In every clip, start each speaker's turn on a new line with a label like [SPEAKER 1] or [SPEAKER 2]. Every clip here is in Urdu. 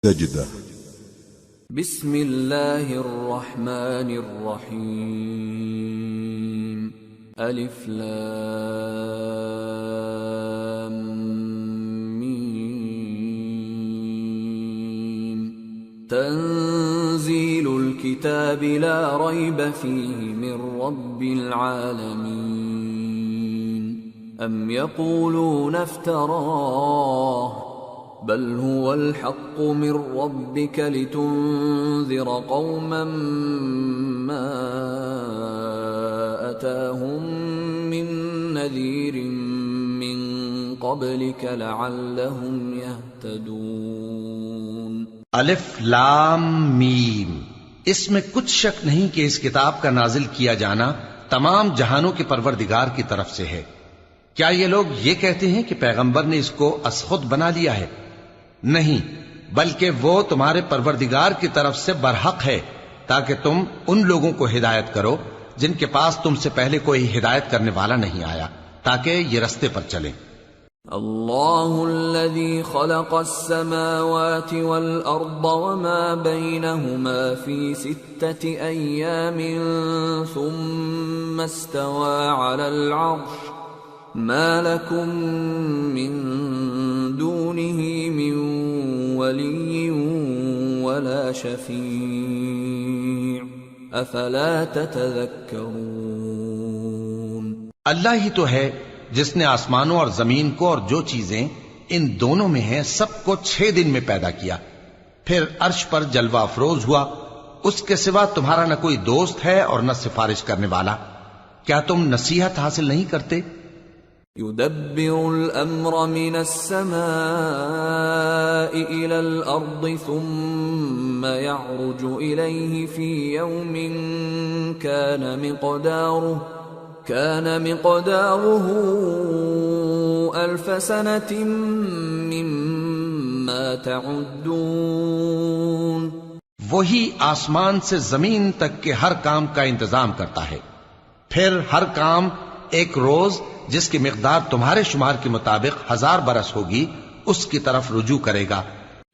[SPEAKER 1] سجدہ
[SPEAKER 2] بسم اللہ الرحمن الرحیم الف لام میم تنزیل الكتاب لا ریب فیہ من رب العالمین ام یقولون افتراہ بل هو الحق من ربك لتنذر قوما ما أتاهم من نذير من قبلك لعلهم يهتدون
[SPEAKER 3] الف لام میم، اس میں کچھ شک نہیں کہ اس کتاب کا نازل کیا جانا تمام جہانوں کے پروردگار کی طرف سے ہے۔ کیا یہ لوگ یہ کہتے ہیں کہ پیغمبر نے اس کو از خود بنا لیا ہے؟ نہیں، بلکہ وہ تمہارے پروردگار کی طرف سے برحق ہے تاکہ تم ان لوگوں کو ہدایت کرو جن کے پاس تم سے پہلے کوئی ہدایت کرنے والا نہیں آیا، تاکہ یہ رستے پر چلیں۔
[SPEAKER 2] اللہ الذي خلق السماوات والأرض وما بينهما في 6 أيام ثم استوى على العرش ما لكم من دونه من ولي ولا شفيع افلا تتذكرون۔
[SPEAKER 3] اللہ ہی تو ہے جس نے آسمانوں اور زمین کو اور جو چیزیں ان دونوں میں ہیں سب کو 6 دن میں پیدا کیا، پھر عرش پر جلوہ افروز ہوا، اس کے سوا تمہارا نہ کوئی دوست ہے اور نہ سفارش کرنے والا، کیا تم نصیحت حاصل نہیں کرتے؟
[SPEAKER 2] يدبر الأمر من السماء إلى الأرض ثم يعرج إليه في يوم كان مقداره 1000 سنة مما تعدون۔
[SPEAKER 3] وہی آسمان سے زمین تک کے ہر کام کا انتظام کرتا ہے، پھر ہر کام ایک روز جس کی مقدار تمہارے شمار کے مطابق 1000 برس ہوگی اس کی طرف رجوع کرے گا۔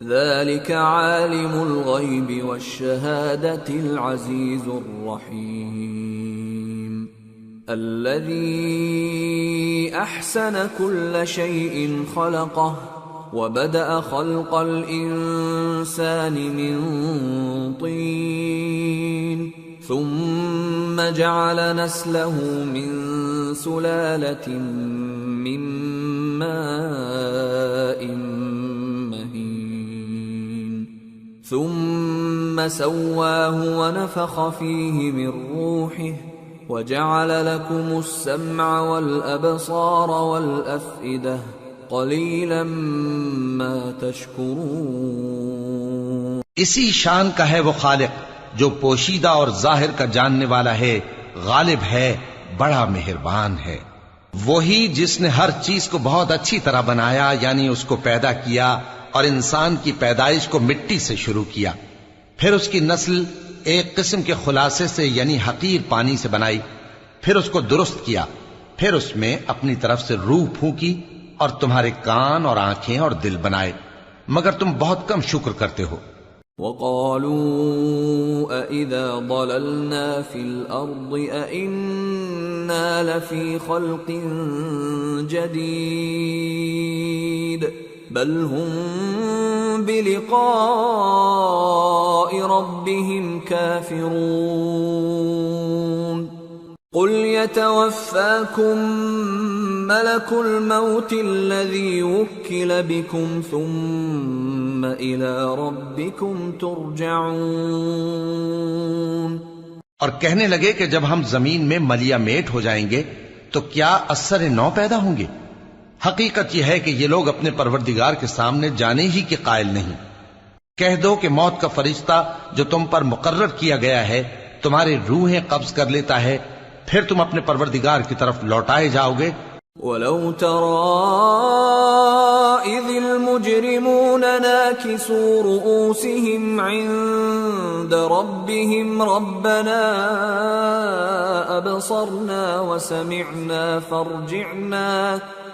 [SPEAKER 2] ذلك عالم الغیب والشہادة العزیز الرحیم الذي احسن كل شيء خلقه وبدأ خلق الانسان من طین ثم جعل نسله من سلالة من ماء مهين ثم سواه ونفخ فيه من روحه وجعل لكم السمع والأبصار والأفئدة قليلا ما تشكرون۔
[SPEAKER 3] اسی شان کا ہے وہ خالق جو پوشیدہ اور ظاہر کا جاننے والا ہے، غالب ہے، بڑا مہربان ہے۔ وہی جس نے ہر چیز کو بہت اچھی طرح بنایا، یعنی اس کو پیدا کیا اور انسان کی پیدائش کو مٹی سے شروع کیا، پھر اس کی نسل ایک قسم کے خلاصے سے یعنی حقیر پانی سے بنائی، پھر اس کو درست کیا، پھر اس میں اپنی طرف سے روح پھونکی اور تمہارے کان اور آنکھیں اور دل بنائے، مگر تم بہت کم شکر کرتے ہو۔
[SPEAKER 2] وَقَالُوا أَإِذَا ضَلَلْنَا فِي الْأَرْضِ أَإِنَّا لَفِي خَلْقٍ جَدِيدٍ بَلْ هُمْ بِلِقَاءِ رَبِّهِمْ كَافِرُونَ۔ قُلْ يَتَوَفَّاكُمْ مَلَكُ الْمَوْتِ الَّذِي وُكِّلَ بِكُمْ ثُمَّ إِلَى رَبِّكُمْ تُرْجَعُونَ۔
[SPEAKER 3] اور کہنے لگے کہ جب ہم زمین میں ملیا میٹ ہو جائیں گے تو کیا اثر نو پیدا ہوں گے؟ حقیقت یہ ہے کہ یہ لوگ اپنے پروردگار کے سامنے جانے ہی کے قائل نہیں۔ کہہ دو کہ موت کا فرشتہ جو تم پر مقرر کیا گیا ہے تمہاری روحیں قبض کر لیتا ہے، پھر تم اپنے پروردگار کی طرف لوٹائے جاؤ گے۔
[SPEAKER 2] وَلَوْ تَرَىٰ إِذِ الْمُجْرِمُونَ نَاكِسُو رُءُوسِهِمْ عِندَ رَبِّهِمْ رَبَّنَا أَبْصَرْنَا وَسَمِعْنَا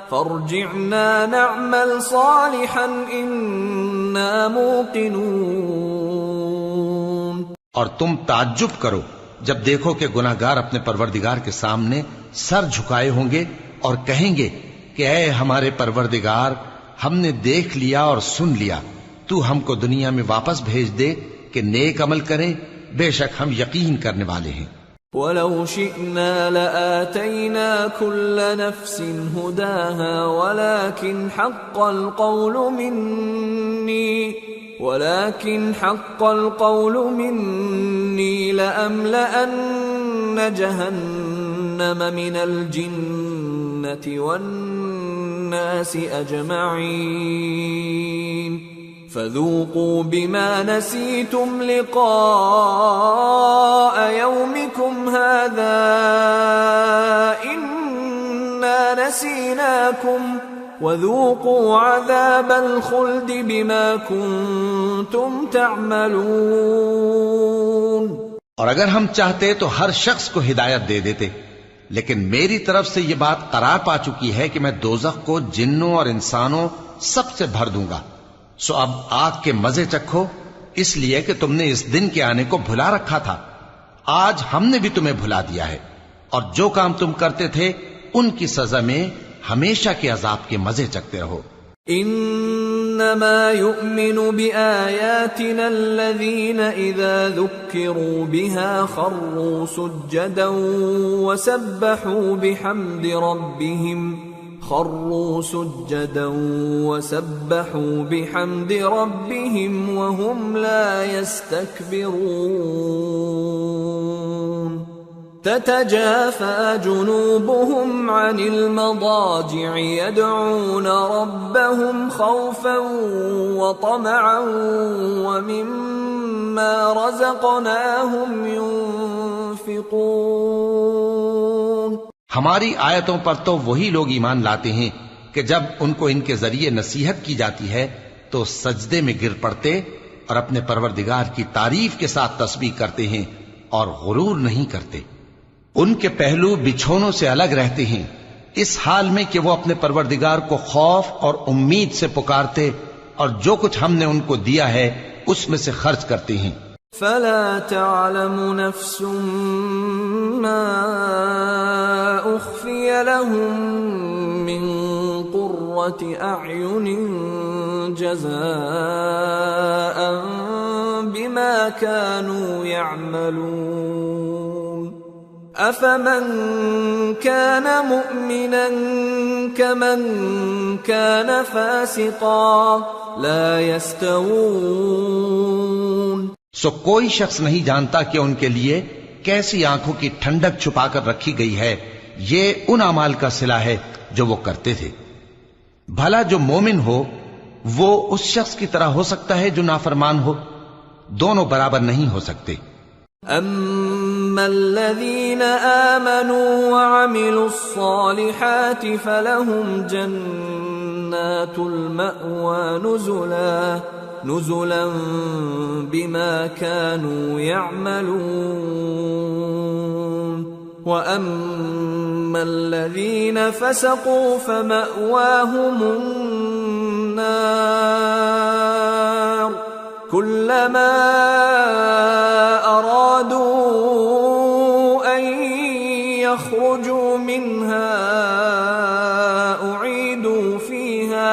[SPEAKER 2] فارجعنا نعمل صالحا إنا موقنون۔
[SPEAKER 3] اور تم تعجب کرو جب دیکھو کہ گناہگار اپنے پروردگار کے سامنے سر جھکائے ہوں گے اور کہیں گے کہ اے ہمارے پروردگار، ہم نے دیکھ لیا اور سن لیا، تو ہم کو دنیا میں واپس بھیج دے کہ نیک عمل کریں، بے شک ہم یقین کرنے والے ہیں۔
[SPEAKER 2] وَلَوْ شِئْنَا لَآتَيْنَا كُلَّ نَفْسٍ هُدَاهَا وَلَكِنْ حَقَّ الْقَوْلُ مِنِّي لَأَمْلَأَنَّ جَهَنَّمَ مِنَ الْجِنَّةِ وَالنَّاسِ أَجْمَعِينَ فَذُوقُوا بِمَا نَسِيتُمْ لِقَاءَ يَوْمِكُمْ هَذَا إِنَّا نَسِينَاكُمْ وَذُوقُوا عَذَابَ الْخُلْدِ بِمَا كُنتُمْ تَعْمَلُونَ۔
[SPEAKER 3] اور اگر ہم چاہتے تو ہر شخص کو ہدایت دے دیتے، لیکن میری طرف سے یہ بات قرار پا چکی ہے کہ میں دوزخ کو جنوں اور انسانوں سب سے بھر دوں گا، سو اب آگ کے مزے چکھو، اس لیے کہ تم نے اس دن کے آنے کو بھلا رکھا تھا۔ آج ہم نے بھی تمہیں بھلا دیا ہے، اور جو کام تم کرتے تھے ان کی سزا میں ہمیشہ کے عذاب کے مزے چکھتے رہو۔
[SPEAKER 2] انما يؤمن بآياتنا الذين اذا ذكروا بها خروا سجدا وسبحوا بحمد ربهم وهم لا يستكبرون تتجافى جنوبهم عن المضاجع يدعون ربهم خوفا وطمعا ومما رزقناهم ينفقون۔
[SPEAKER 3] ہماری آیتوں پر تو وہی لوگ ایمان لاتے ہیں کہ جب ان کو ان کے ذریعے نصیحت کی جاتی ہے تو سجدے میں گر پڑتے اور اپنے پروردگار کی تعریف کے ساتھ تسبیح کرتے ہیں اور غرور نہیں کرتے۔ ان کے پہلو بچھونوں سے الگ رہتے ہیں، اس حال میں کہ وہ اپنے پروردگار کو خوف اور امید سے پکارتے اور جو کچھ ہم نے ان کو دیا ہے اس میں سے خرچ کرتے ہیں۔
[SPEAKER 2] فلا تعلم نفس ما اخفي لهم من قرة اعين جزاء بما كانوا يعملون افمن كان مؤمنا كمن كان فاسقا لا يستوون۔
[SPEAKER 3] سو کوئی شخص نہیں جانتا کہ ان کے لیے کیسی آنکھوں کی ٹھنڈک چھپا کر رکھی گئی ہے، یہ ان اعمال کا صلہ ہے جو وہ کرتے تھے۔ بھلا جو مومن ہو وہ اس شخص کی طرح ہو سکتا ہے جو نافرمان ہو؟ دونوں برابر نہیں ہو سکتے۔
[SPEAKER 2] اما الذين آمنوا وعملوا الصالحات فلهم جنات المأوى نزلا بما كانوا يعملون واما الذين فسقوا فمأواهم النار كلما ارادوا ان يخرجوا منها اعيدوا فيها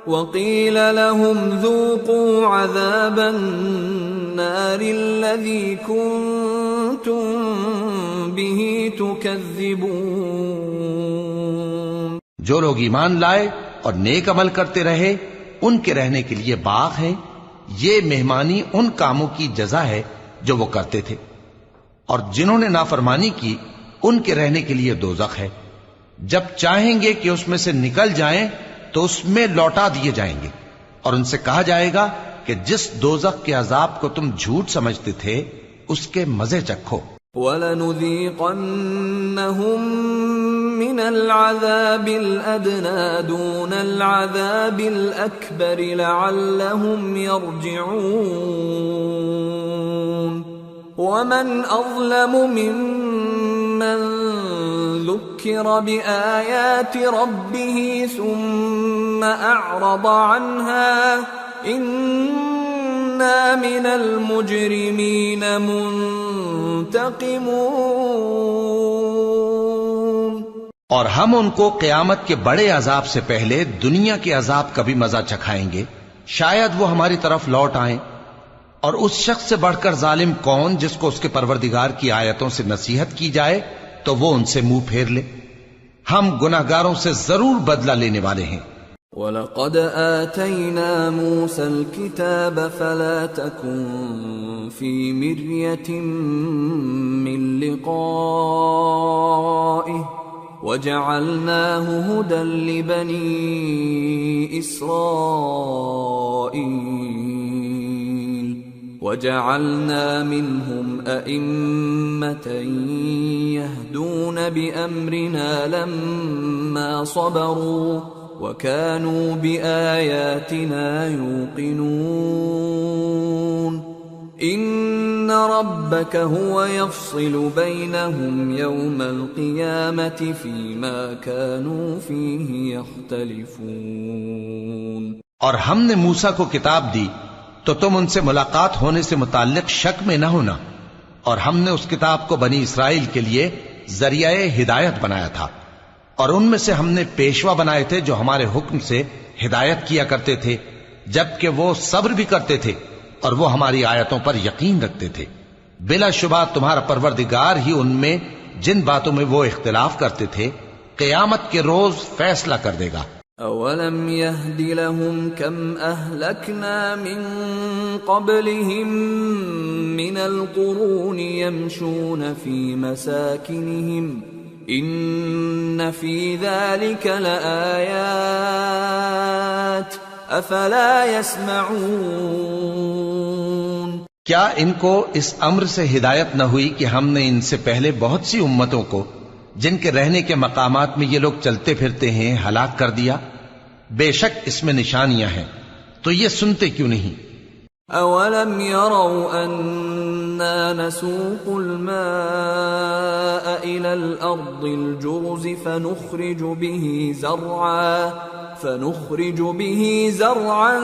[SPEAKER 2] وقيل لهم ذوقوا عذاب النار الذي كنتم به تكذبون۔
[SPEAKER 3] جو لوگ ایمان لائے اور نیک عمل کرتے رہے ان کے رہنے کے لیے باغ ہیں، یہ مہمانی ان کاموں کی جزا ہے جو وہ کرتے تھے، اور جنہوں نے نافرمانی کی ان کے رہنے کے لیے دوزخ ہے، جب چاہیں گے کہ اس میں سے نکل جائیں تو اس میں لوٹا دیے جائیں گے، اور ان سے کہا جائے گا کہ جس دوزخ کے عذاب کو تم جھوٹ سمجھتے تھے اس کے مزے چکھو۔
[SPEAKER 2] وَلَنُذِيقَنَّهُم مِّنَ الْعَذَابِ الْأَدْنَىٰ دُونَ الْعَذَابِ الْأَكْبَرِ لَعَلَّهُمْ يَرْجِعُونَ وَمَنْ أَظْلَمُ مِمَّن ذكر بآيات ربه ثم أعرض عنها إنا من المجرمين منتقمون۔
[SPEAKER 3] اور ہم ان کو قیامت کے بڑے عذاب سے پہلے دنیا کے عذاب کا بھی مزہ چکھائیں گے، شاید وہ ہماری طرف لوٹ آئیں۔ اور اس شخص سے بڑھ کر ظالم کون جس کو اس کے پروردگار کی آیتوں سے نصیحت کی جائے تو وہ ان سے منہ پھیر لے۔ ہم گناہگاروں سے ضرور بدلہ لینے والے ہیں۔
[SPEAKER 2] وَلَقَدْ آتَيْنَا مُوسَى الْكِتَابَ فَلَا تَكُنْ فِي مِرْيَةٍ مِّن لِقَائِهِ وَجَعَلْنَاهُ هُدًى لِبَنِي إِسْرَائِيلَ وَجَعَلْنَا مِنْهُمْ أَئِمَّةً يَهْدُونَ بِأَمْرِنَا لَمَّا صَبَرُوا وَكَانُوا بِآيَاتِنَا يُوقِنُونَ۔ إِنَّ رَبَّكَ هُوَ يَفْصِلُ بَيْنَهُمْ يَوْمَ الْقِيَامَةِ فِيمَا كَانُوا فِيهِ يَخْتَلِفُونَ۔
[SPEAKER 3] اور ہم نے موسیٰ کو کتاب دی تو تم ان سے ملاقات ہونے سے متعلق شک میں نہ ہونا، اور ہم نے اس کتاب کو بنی اسرائیل کے لیے ذریعہ ہدایت بنایا تھا، اور ان میں سے ہم نے پیشوا بنائے تھے جو ہمارے حکم سے ہدایت کیا کرتے تھے، جبکہ وہ صبر بھی کرتے تھے اور وہ ہماری آیتوں پر یقین رکھتے تھے۔ بلا شبہ تمہارا پروردگار ہی ان میں جن باتوں میں وہ اختلاف کرتے تھے قیامت کے روز فیصلہ کر دے گا۔
[SPEAKER 2] أَوَلَمْ يَهْدِ لَهُمْ كَمْ أَهْلَكْنَا مِنْ قَبْلِهِمْ مِنَ الْقُرُونِ يَمْشُونَ فِي مَسَاكِنِهِمْ إِنَّ فِي ذَلِكَ لَآيَاتٍ أَفَلَا يَسْمَعُونَ۔
[SPEAKER 3] کیا ان کو اس امر سے ہدایت نہ ہوئی کہ ہم نے ان سے پہلے بہت سی امتوں کو جن کے رہنے کے مقامات میں یہ لوگ چلتے پھرتے ہیں ہلاک کر دیا؟ بے شک اس میں نشانیاں ہیں، تو یہ سنتے کیوں نہیں؟
[SPEAKER 2] أَوَلَمْ يَرَوْا أَنَّا نَسُوقُ الْمَاءَ إِلَى الْأَرْضِ الْجُرُزِ فَنُخْرِجُ بِهِ زَرْعًا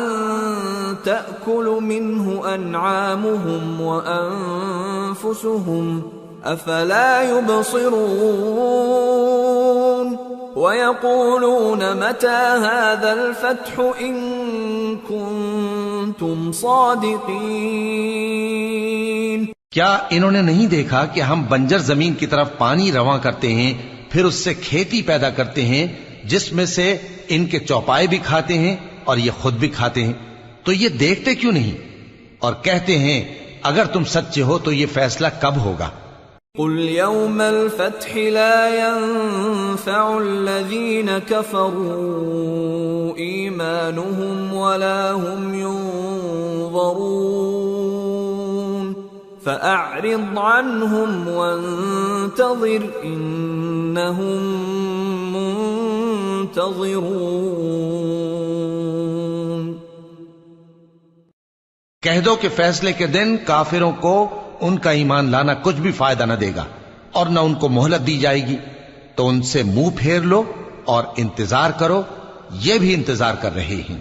[SPEAKER 2] تَأْكُلُ مِنْهُ أَنْعَامُهُمْ وَأَنفُسُهُمْ أَفَلَا يُبْصِرُونَ وَيَقُولُونَ مَتَى هَذَا الْفَتْحُ إِن كُنتُمْ صَادِقِينَ۔
[SPEAKER 3] کیا انہوں نے نہیں دیکھا کہ ہم بنجر زمین کی طرف پانی رواں کرتے ہیں، پھر اس سے کھیتی پیدا کرتے ہیں جس میں سے ان کے چوپائے بھی کھاتے ہیں اور یہ خود بھی کھاتے ہیں، تو یہ دیکھتے کیوں نہیں اور کہتے ہیں اگر تم سچے ہو تو یہ فیصلہ کب ہوگا؟
[SPEAKER 2] قل يوم الفتح لا ينفع الذين كفروا إيمانهم ولا هم ينظرون فأعرض عنهم وانتظر إنهم منتظرون۔
[SPEAKER 3] کہہ دو کہ فیصلے کے دن کافروں کو ان کا ایمان لانا کچھ بھی فائدہ نہ دے گا اور نہ ان کو مہلت دی جائے گی، تو ان سے منہ پھیر لو اور انتظار کرو، یہ بھی انتظار کر رہے ہیں۔